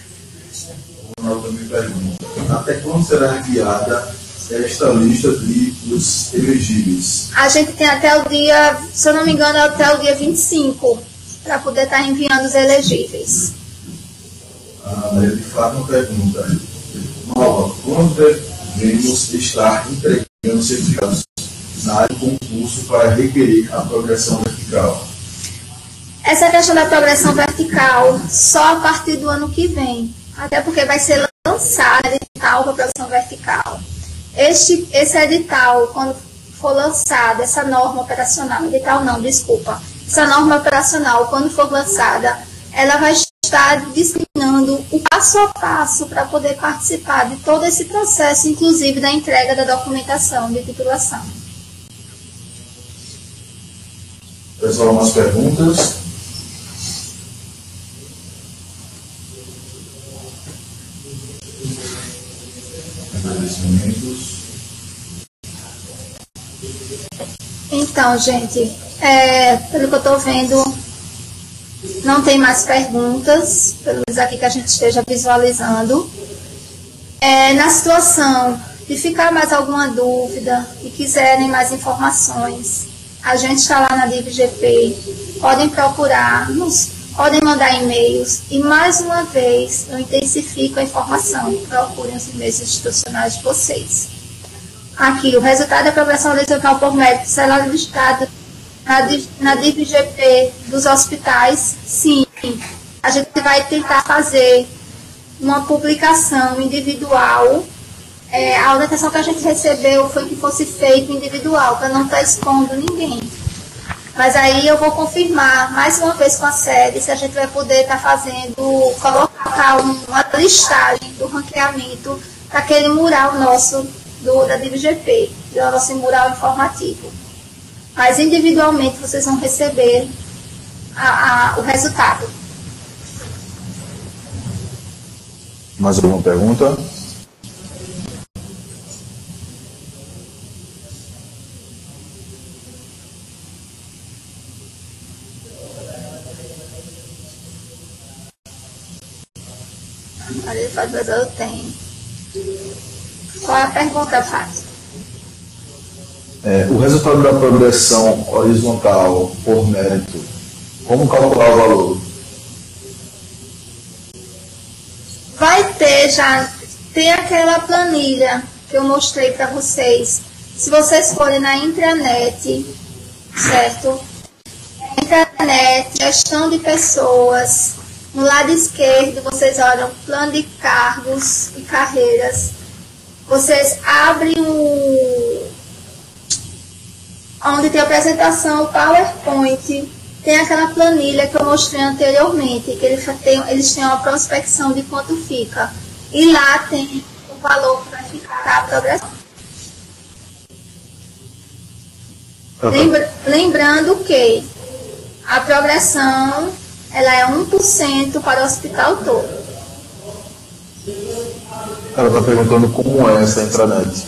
Ronaldo me pergunta, até quando será enviada esta lista dos elegíveis? A gente tem até o dia, se eu não me engano, até o dia 25, para poder estar enviando os elegíveis. A Maria de Fátima pergunta, Nova, quando devemos estar entregando certificados na área de concurso para requerer a progressão vertical? Essa questão da progressão vertical só a partir do ano que vem, até porque vai ser lançado edital para progressão vertical. Esse edital, quando for lançada essa norma operacional, essa norma operacional, quando for lançada, ela vai estar disciplinando o passo a passo para poder participar de todo esse processo, inclusive da entrega da documentação de titulação. Pessoal, umas perguntas? Agradecimentos. Então, gente, pelo que eu estou vendo, não tem mais perguntas, pelo menos aqui que a gente esteja visualizando. Na situação de ficar mais alguma dúvida e quiserem mais informações, a gente está lá na DIVGP, podem procurar-nos, podem mandar e-mails e, mais uma vez, eu intensifico a informação, procurem os e-mails institucionais de vocês. Aqui, o resultado da progressão horizontal por mérito será listado na DIVGP dos hospitais. Sim, a gente vai tentar fazer uma publicação individual. A orientação que a gente recebeu foi que fosse feito individual, para não estar expondo ninguém. Mas aí eu vou confirmar mais uma vez com a sede se a gente vai poder estar colocar uma listagem do ranqueamento daquele mural nosso da DIVGP, do nosso mural informativo. Mas individualmente vocês vão receber o resultado. Mais alguma pergunta? Eu tenho. Qual é a pergunta, Fábio? O resultado da progressão horizontal por mérito, como calcular o valor? Vai ter tem aquela planilha que eu mostrei para vocês. Se vocês forem na intranet, certo? Intranet, gestão de pessoas. No lado esquerdo, vocês olham plano de cargos e carreiras. Vocês abrem onde tem a apresentação, o PowerPoint. Tem aquela planilha que eu mostrei anteriormente, que eles têm uma prospecção de quanto fica. E lá tem o valor que vai ficar a progressão. Lembrando que a progressão ela é 1% para o hospital todo. Ela está perguntando como é essa intranet.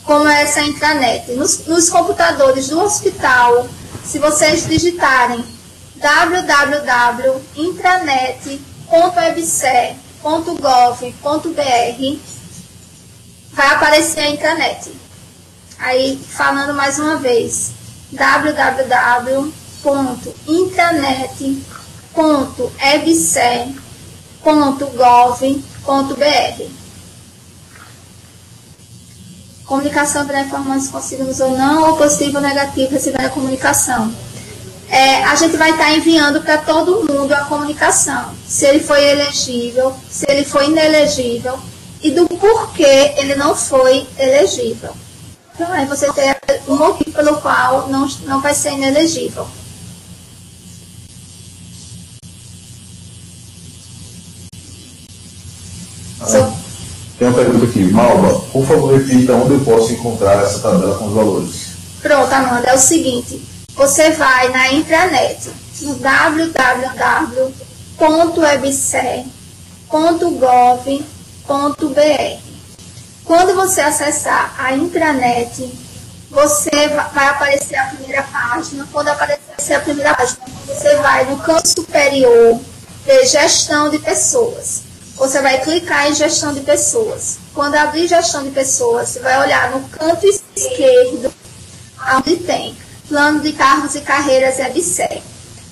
Como é essa intranet? Nos computadores do hospital, se vocês digitarem www.intranet.ebse.gov.br, vai aparecer a intranet. Aí, falando mais uma vez, www.intranet.ebse.gov.br. Comunicação para informações conseguimos ou não, ou positivo ou negativo receber a comunicação. A gente vai estar enviando para todo mundo a comunicação, se ele foi elegível, se ele foi inelegível e do porquê ele não foi elegível. Então, aí você tem o motivo pelo qual não vai ser inelegível. Tem uma pergunta aqui. Malba, por favor, repita onde eu posso encontrar essa tabela com os valores. Pronto, Amanda, é o seguinte. Você vai na intranet, no www.ebse.gov.br. Quando você acessar a intranet, você vai aparecer a primeira página. Quando aparecer a primeira página, você vai no canto superior de gestão de pessoas. Você vai clicar em gestão de pessoas. Quando abrir gestão de pessoas, você vai olhar no canto esquerdo, onde tem plano de cargos e carreiras EBSER.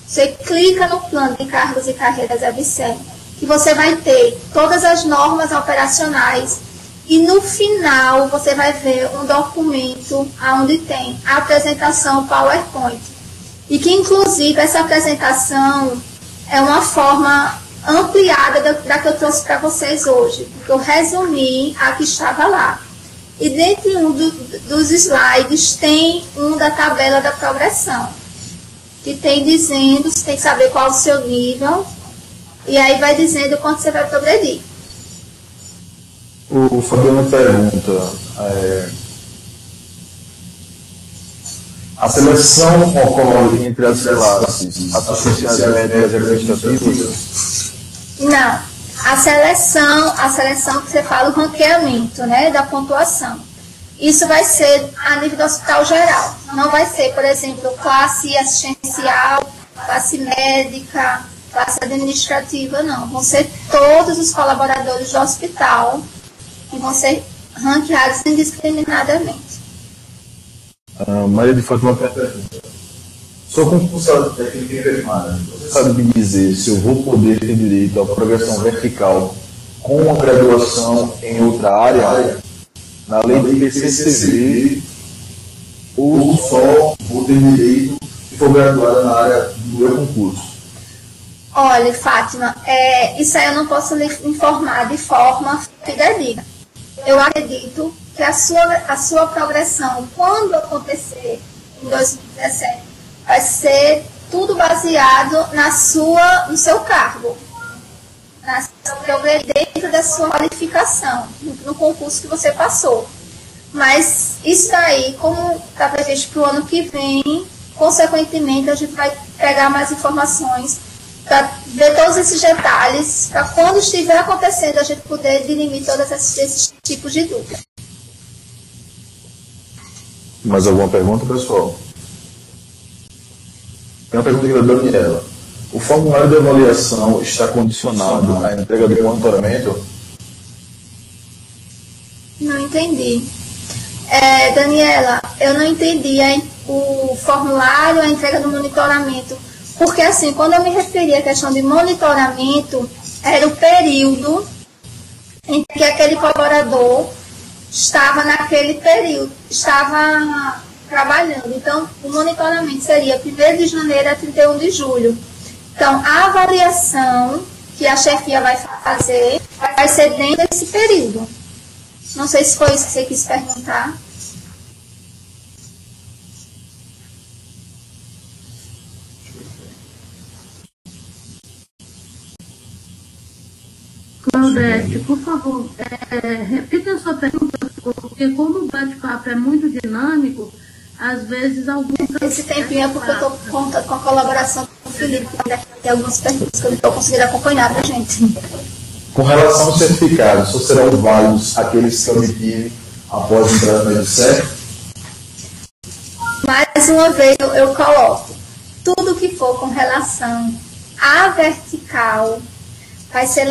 Você clica no plano de cargos e carreiras EBSER, que você vai ter todas as normas operacionais e no final você vai ver um documento onde tem a apresentação PowerPoint. E que inclusive essa apresentação é uma forma ampliada da que eu trouxe para vocês hoje, porque eu resumi a que estava lá. E dentro dos slides tem da tabela da progressão, que tem dizendo, você tem que saber qual é o seu nível, e aí vai dizendo quanto você vai progredir. O Fabiano pergunta, a seleção ocorre entre as classes assistenciais médicas e administrativas? Não. A seleção que você fala, o ranqueamento, né, da pontuação. Isso vai ser a nível do hospital geral. Não vai ser, por exemplo, classe assistencial, classe médica, classe administrativa, não. Vão ser todos os colaboradores do hospital que vão ser ranqueados indiscriminadamente. Maria de Fátima pergunta. Sou concursado técnico em enfermagem. Você sabe me dizer se eu vou poder ter direito à progressão vertical com a graduação em outra área? Na lei de PCCV, ou só vou ter direito se for graduada na área do meu concurso? Olha, Fátima, isso aí eu não posso lhe informar de forma fidedigna. Eu acredito que a sua progressão, quando acontecer em 2017, vai ser tudo baseado no seu cargo, dentro da sua qualificação, no concurso que você passou. Mas isso aí, como está previsto para o ano que vem, consequentemente a gente vai pegar mais informações para ver todos esses detalhes, para quando estiver acontecendo a gente poder dirimir todos esses tipos de dúvidas. Mais alguma pergunta, pessoal? Tem uma pergunta aqui da Daniela. O formulário de avaliação está condicionado à entrega do monitoramento? Não entendi. Daniela, eu não entendi o formulário, a entrega do monitoramento. Porque, assim, quando eu me referi à questão de monitoramento, era o período em que aquele colaborador estava naquele período, estava trabalhando. Então, o monitoramento seria 1º de janeiro a 31 de julho. Então, a avaliação que a chefia vai fazer vai ser dentro desse período. Não sei se foi isso que você quis perguntar. Claudete, por favor, repita a sua pergunta, porque como o bate-papo é muito dinâmico, às vezes alguns... Esse tempinho é porque eu estou contando com a colaboração com o Felipe, tem algumas perguntas que eu não estou conseguindo acompanhar da gente. Com relação aos certificados, só serão válidos aqueles que eu obtive após entrar no EBSER? Mais uma vez eu coloco, tudo que for com relação à vertical vai ser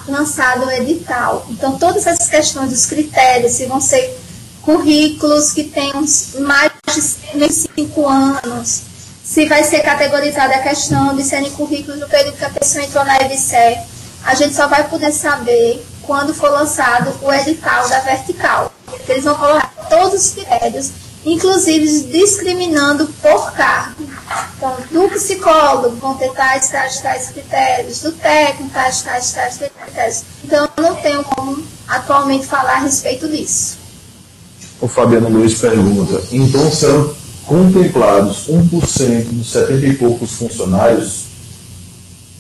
lançado o edital. Então, todas essas questões dos critérios, se vão ser currículos que tenham mais de 5 anos, se vai ser categorizada a questão de serem currículos no período que a pessoa entrou na EBSER, a gente só vai poder saber quando for lançado o edital da vertical. Eles vão colocar todos os critérios, inclusive discriminando por cargo. Então, do psicólogo vão ter tais critérios, do técnico tais critérios. Então, eu não tenho como atualmente falar a respeito disso. O Fabiano Luiz pergunta, então serão contemplados 1% dos 70 e poucos funcionários?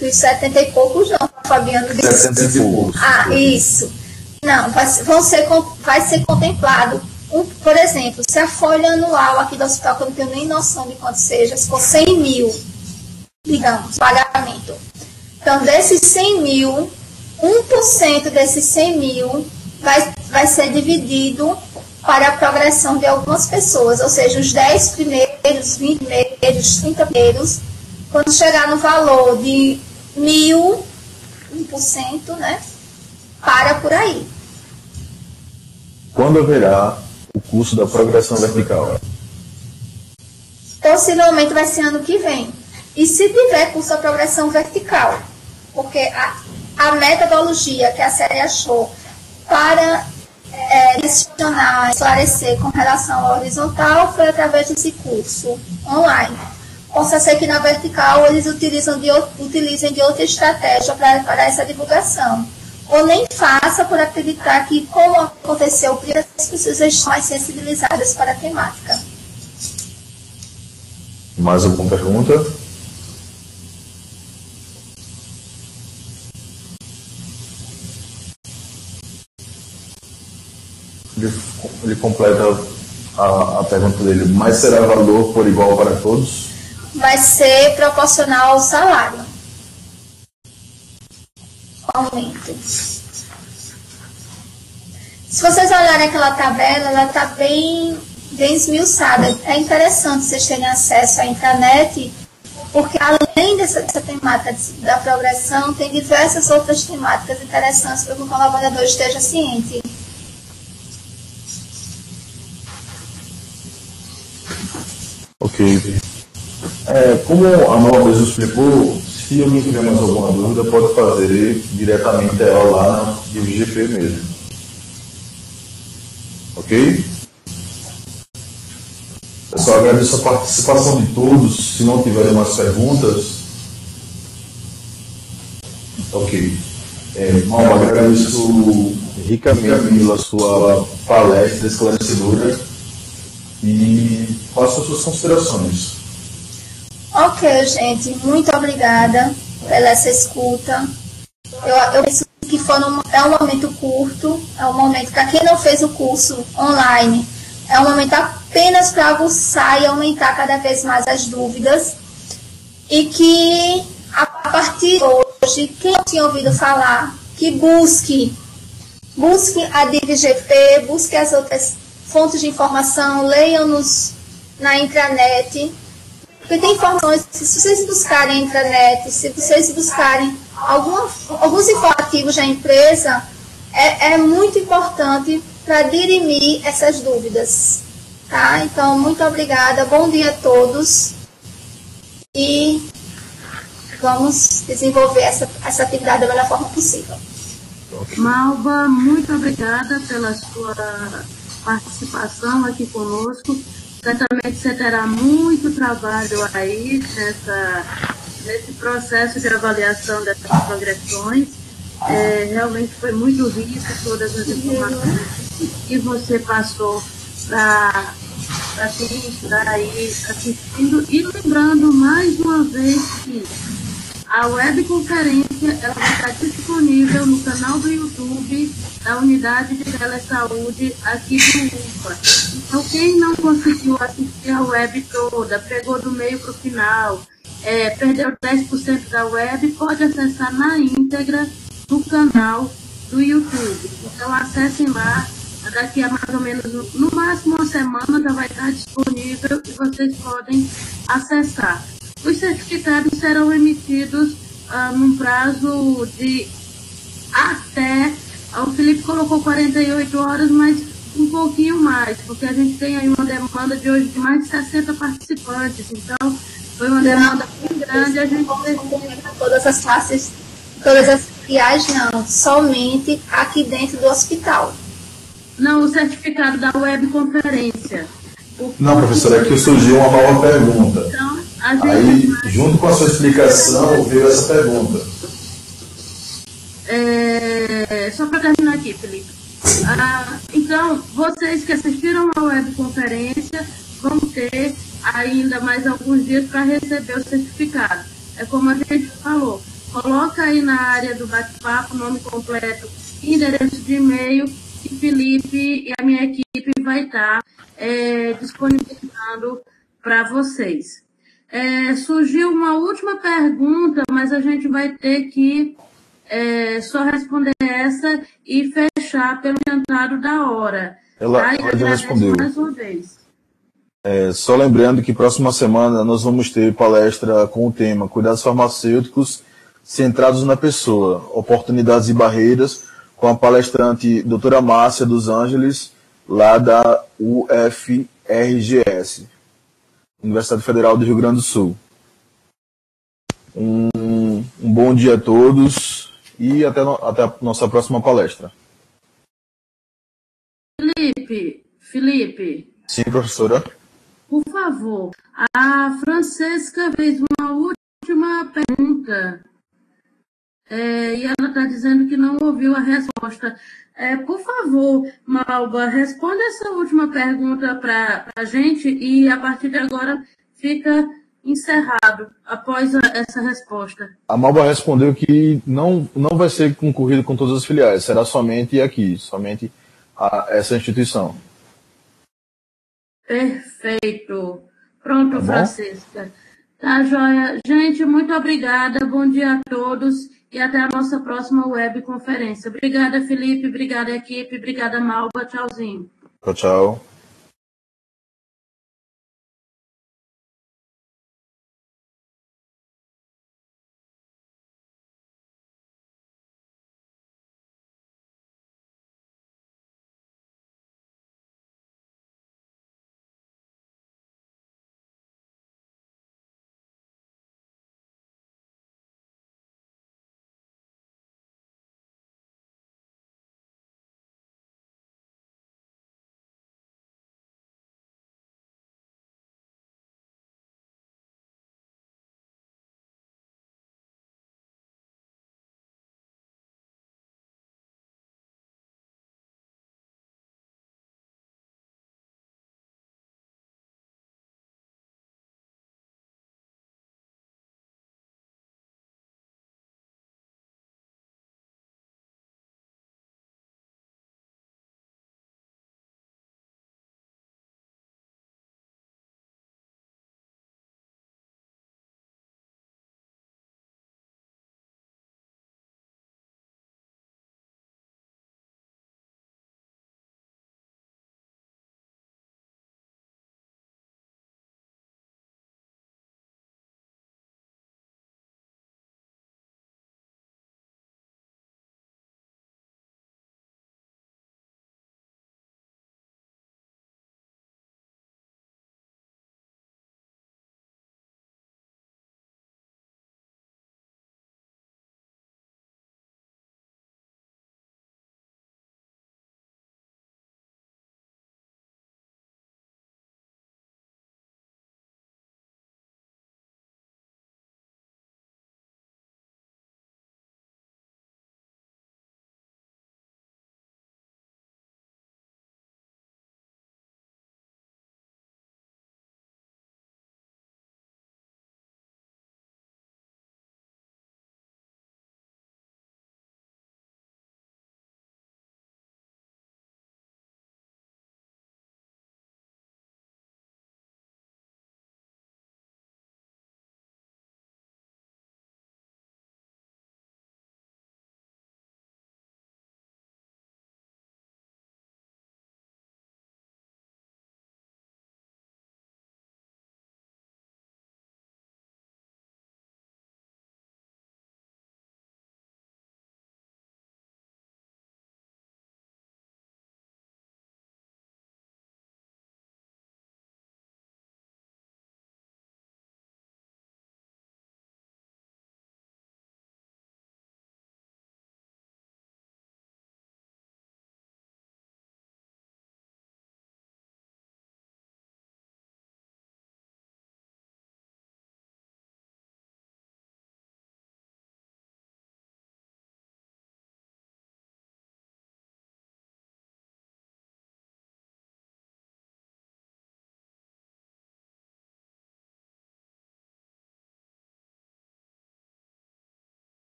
Dos 70 e poucos não, Fabiano. 70 e poucos. Isso. Não, vai ser contemplado. Por exemplo, se a folha anual aqui do hospital, que eu não tenho nem noção de quanto seja, se for 100 mil, digamos, pagamento. Então, desses 100 mil, 1% desses 100 mil vai ser dividido para a progressão de algumas pessoas, ou seja, os 10 primeiros, 20 primeiros, 30 primeiros, quando chegar no valor de 1.000, 1%, né, para por aí. Quando haverá o curso da progressão vertical? Possivelmente vai ser ano que vem. E se tiver curso da progressão vertical, porque a metodologia que a série achou para direcionar, esclarecer com relação à horizontal foi através desse curso online. Possa ser que na vertical eles utilizem de outra estratégia para essa divulgação. Ou nem faça por acreditar que, como aconteceu, as pessoas estão mais sensibilizadas para a temática. Mais alguma pergunta? Ele completa a pergunta dele. Mas será valor por igual para todos? Vai ser proporcional ao salário. Aumento. Se vocês olharem aquela tabela, ela está bem esmiuçada. É interessante vocês terem acesso à intranet, porque além dessa temática da progressão, tem diversas outras temáticas interessantes para que o colaborador esteja ciente. Ok. Como a Nova mesmo explicou, se alguém tiver mais alguma dúvida, pode fazer diretamente ela lá no IGP mesmo. Ok? Pessoal, agradeço a participação de todos. Se não tiverem mais perguntas. Ok. Mal, agradeço ricamente pela sua palestra esclarecedora e faço as suas considerações. Ok, gente, muito obrigada pela essa escuta. Eu penso que é um momento curto, é um momento, para quem não fez o curso online, é um momento apenas para aguçar e aumentar cada vez mais as dúvidas. E que, a partir de hoje, quem não tinha ouvido falar, que busque a DIVGP, busque as outras fontes de informação, leiam-nos na intranet. Porque tem informações, se vocês buscarem a intranet, se vocês buscarem alguns informativos da empresa, é muito importante para dirimir essas dúvidas. Tá? Então, muito obrigada, bom dia a todos e vamos desenvolver essa atividade da melhor forma possível. Malba, muito obrigada pela sua participação aqui conosco. Certamente você terá muito trabalho aí nesse processo de avaliação dessas progressões. Realmente foi muito rico todas as informações que você passou para quem está aí assistindo. E lembrando mais uma vez que a webconferência ela vai estar disponível no canal do YouTube da Unidade de Telesaúde aqui do UPA. Então, quem não conseguiu assistir a web toda, pegou do meio para o final, perdeu 10% da web, pode acessar na íntegra no canal do YouTube. Então, acessem lá, daqui a mais ou menos, no máximo uma semana, já vai estar disponível e vocês podem acessar. Os certificados serão emitidos num prazo de até, o Felipe colocou 48 horas, mas um pouquinho mais, porque a gente tem aí uma demanda de hoje de mais de 60 participantes, então foi uma demanda bem grande, a gente todas as classes, todas as viagens não, somente aqui dentro do hospital. Não, o certificado da webconferência. Não, professora, aqui surgiu uma nova pergunta. Então, aí, junto com a sua explicação, veio essa pergunta. Só para terminar aqui, Felipe. Então, vocês que assistiram a webconferência vão ter ainda mais alguns dias para receber o certificado. É como a gente falou, coloca aí na área do bate-papo nome completo, endereço de e-mail, e Felipe e a minha equipe vai estar disponibilizando para vocês. Surgiu uma última pergunta, mas a gente vai ter que só responder essa e fechar pelo adiantado da hora. Ela E já respondeu. mais uma vez. Só lembrando que próxima semana nós vamos ter palestra com o tema Cuidados Farmacêuticos Centrados na Pessoa, Oportunidades e Barreiras, com a palestrante doutora Márcia dos Ângeles, lá da UFRGS, Universidade Federal do Rio Grande do Sul. Um bom dia a todos e até a nossa próxima palestra. Felipe. Sim, professora. Por favor, a Francesca fez uma última pergunta e ela está dizendo que não ouviu a resposta. Por favor, Malba, responda essa última pergunta para a gente e a partir de agora fica encerrado após essa resposta. A Malba respondeu que não vai ser concorrido com todas as filiais, será somente aqui, somente essa instituição. Perfeito. Pronto, Tá bom? Francisca. Tá, joia. Gente, muito obrigada. Bom dia a todos e até a nossa próxima webconferência. Obrigada, Felipe. Obrigada, equipe. Obrigada, Malba. Tchauzinho. Tchau.